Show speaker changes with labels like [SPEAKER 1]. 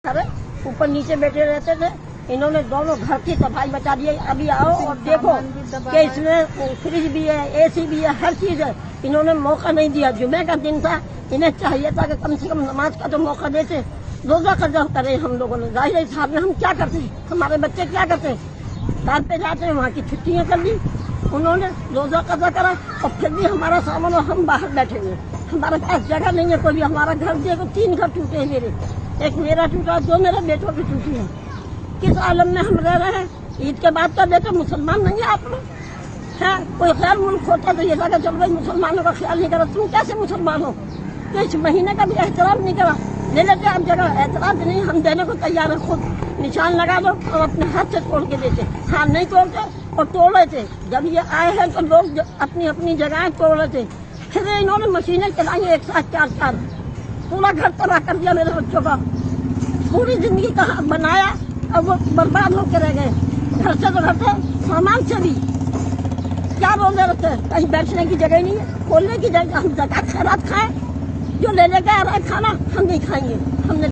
[SPEAKER 1] अरे ऊपर नीचे बैठे रहते थे, इन्होंने दोनों घर की सफाई बचा दी है। अभी आओ और देखो कि इसमें फ्रिज भी है, एसी भी है, हर चीज है। इन्होंने मौका नहीं दिया। जुमे का दिन था, इन्हें चाहिए था कि कम से कम नमाज का तो मौका देते। रोजा कज़ा करे हम लोगों ने, जाहिर हिसाब में हम क्या करते हैं, हमारे बच्चे क्या करते हैं, घर पे जाते हैं, वहाँ की छुट्टियाँ कर दी। उन्होंने रोजा कज़ा करा और फिर भी हमारा सामान और हम बाहर बैठे हुए, हमारे पास जगह नहीं है। कोई हमारा घर देखो, 3 घर टूटे हैं मेरे, एक मेरा टूटा, 2 मेरे बेटों की टूटी है। किस आलम में हम रह रहे हैं। ईद के बाद का देखो, मुसलमान नहीं है आप लोग हैं। कोई खैर मुल्क होता तो ये लगा चल भाई मुसलमानों का ख्याल नहीं करा। तुम कैसे मुसलमान हो तो इस महीने का भी एहतराम नहीं करा। ले लेते आप जगह, एहतराम नहीं, हम देने को तैयार है। खुद निशान लगा दो और अपने हाथ से तोड़ के देते। हाँ नहीं तोड़ते और तोड़ रहे थे। जब ये आए हैं तो लोग अपनी अपनी जगह तोड़ रहे थे। फिर इन्होंने मशीनें चलाई एक साथ 4 पूरा घर तबाह कर दिया मेरे बच्चों का। पूरी जिंदगी का बनाया और वो बर्बाद होकर रह गए। घर से तो घर से, सामान से भी। क्या बोल रहे थे, कहीं बैठने की जगह नहीं है, खोलने की जगह। हम ज़कात खैरात खाएं, जो ले लेके आ रहा है खाना हम नहीं खाएंगे। हमने